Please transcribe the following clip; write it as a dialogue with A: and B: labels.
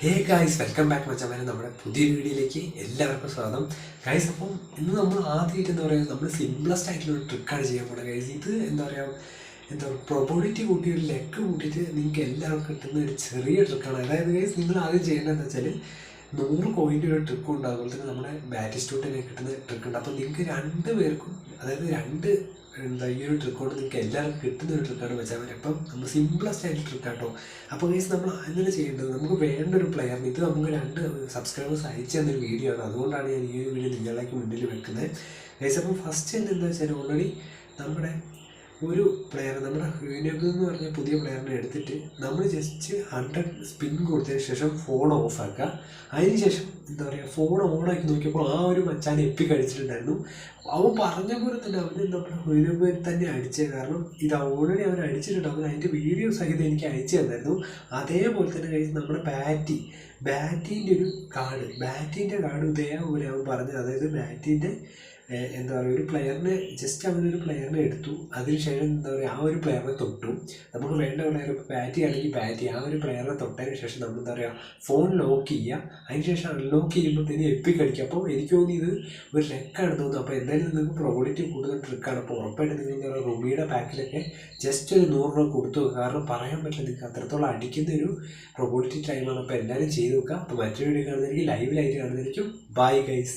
A: ഹേ guys, welcome back മച്ചമാരെ. നമ്മുടെ പുതിയ വീഡിയോയിലേക്ക് എല്ലാവർക്കും സ്വാഗതം ഗായ്സ്. അപ്പം ഇന്ന് നമ്മൾ ആദ്യമായിട്ട് എന്താ പറയുക, നമ്മൾ സിമ്പിളസ്റ്റ് ആയിട്ടുള്ള ഒരു ട്രിക്കാണ് ചെയ്യാൻ പോകുന്നത് ഗായ്സ്. ഇത് എന്താ പറയുക, പ്രൊബോഡിറ്റി കൂട്ടി ഒരു ലെഗ് കൂട്ടിയിട്ട് നിങ്ങൾക്ക് എല്ലാവർക്കും കിട്ടുന്ന ഒരു ചെറിയ ട്രിക്കാണ്. അതായത് ഗൈസ്, നിങ്ങൾ ആദ്യം ചെയ്യേണ്ടതെന്ന് വെച്ചാൽ 100 കോയിൻ്റെ ഒരു ട്രിക്കും ഉണ്ട്, അതുപോലെ തന്നെ നമ്മുടെ ബാറ്റിസ്റ്റൂട്ടിനെ കിട്ടുന്ന ട്രിക്ക് ഉണ്ട്. അപ്പോൾ നിങ്ങൾക്ക് രണ്ട് പേർക്കും, അതായത് ഈ ഒരു ട്രിക്ക് കൊണ്ട് നിങ്ങൾക്ക് എല്ലാവർക്കും കിട്ടുന്ന ഒരു ട്രിക്കാണ് വെച്ചാൽ മതി. അപ്പം നമ്മൾ സിമ്പിളസ്റ്റ് ആയിട്ട് ട്രിക്ക് ആട്ടോ. അപ്പോൾ ഗൈസ്, നമ്മൾ അങ്ങനെ ചെയ്യേണ്ടത്, നമുക്ക് വേണ്ട ഒരു പ്ലെയറിന്, ഇത് നമുക്ക് 2 സബ്സ്ക്രൈബേഴ്സ് അയച്ചു തന്നൊരു വീഡിയോ ആണ്, അതുകൊണ്ടാണ് ഞാൻ ഈ ഒരു വീഡിയോ നിങ്ങളിലേക്ക് മുന്നിൽ വെക്കുന്നത് ഗൈസ്. അപ്പം ഫസ്റ്റ് തന്നെ എന്താ വെച്ചാൽ, ഓൾറെഡി നമ്മുടെ ഒരു പ്ലെയർ, നമ്മുടെ ഹ്യൂനബ് എന്ന് പറഞ്ഞ പുതിയ പ്ലെയറിനെ എടുത്തിട്ട് നമ്മൾ ജസ്റ്റ് 100 സ്പിൻ കൊടുത്തതിന് ശേഷം ഫോൺ ഓഫ് ആക്കുക. അതിനുശേഷം എന്താ പറയുക, ഫോൺ ഓണാക്കി നോക്കിയപ്പോൾ ആ ഒരു മച്ചാൻ അടിച്ചിട്ടുണ്ടായിരുന്നു. അവൻ പറഞ്ഞ പോലെ തന്നെ അവന് നമ്മുടെ ഹ്യൂനബ് തന്നെ അടിച്ചത്. കാരണം ഇത് ഓൾറെഡി അവൻ അടിച്ചിട്ടുണ്ട്, അവൻ അതിൻ്റെ വീഡിയോ സഹിതം എനിക്ക് അയച്ചു തന്നായിരുന്നു. അതേപോലെ തന്നെ കഴിച്ച് നമ്മുടെ ബാറ്റിൻ്റെ ഒരു കാർഡ്, ബാറ്റിൻ്റെ കാർഡ് ഇതേപോലെ അവൻ പറഞ്ഞത്. അതായത് ബാറ്റിൻ്റെ എന്താ പറയുക, ഒരു പ്ലെയറിനെ ജസ്റ്റ് അവനൊരു പ്ലെയറിനെ എടുത്തു, അതിനുശേഷം എന്താ പറയുക, ആ ഒരു പ്ലെയറിനെ തൊട്ടു. നമുക്ക് വേണ്ട പ്ലെയർ ബാറ്റ് ആണെങ്കിൽ ബാറ്റ്, ആ ഒരു പ്ലെയറിനെ തൊട്ടതിന് ശേഷം നമ്മൾ എന്താ പറയുക, ഫോൺ ലോക്ക് ചെയ്യുക. അതിനുശേഷം അൺലോക്ക് ചെയ്യുമ്പോഴത്തേന് അടിക്കുക. അപ്പോൾ എനിക്ക് തോന്നി ഇത് ഒരു ലെക്കാണ് തോന്നുന്നു. അപ്പോൾ എന്തായാലും നിങ്ങൾക്ക് പ്രോബിലിറ്റി കൂടുതൽ ട്രിക്കാണ്. അപ്പോൾ ഉറപ്പായിട്ട് നിങ്ങൾ എന്താ പറയുക, റുബിയുടെ പാക്കിലൊക്കെ ജസ്റ്റ് ഒരു 100 രൂപ കൊടുത്തു വെക്കുക. കാരണം പറയാൻ പറ്റില്ല, നിങ്ങൾക്ക് അത്രത്തോളം അടിക്കുന്ന ഒരു പ്രോബിലിറ്റി ടൈമാണ്. അപ്പോൾ എല്ലാവരും ചെയ്ത് നോക്കുക. അപ്പോൾ മറ്റൊരു വീഡിയോ കാണുന്നതായിരിക്കും, ലൈവിലായിട്ട് കാണുന്നതായിരിക്കും. Bye guys.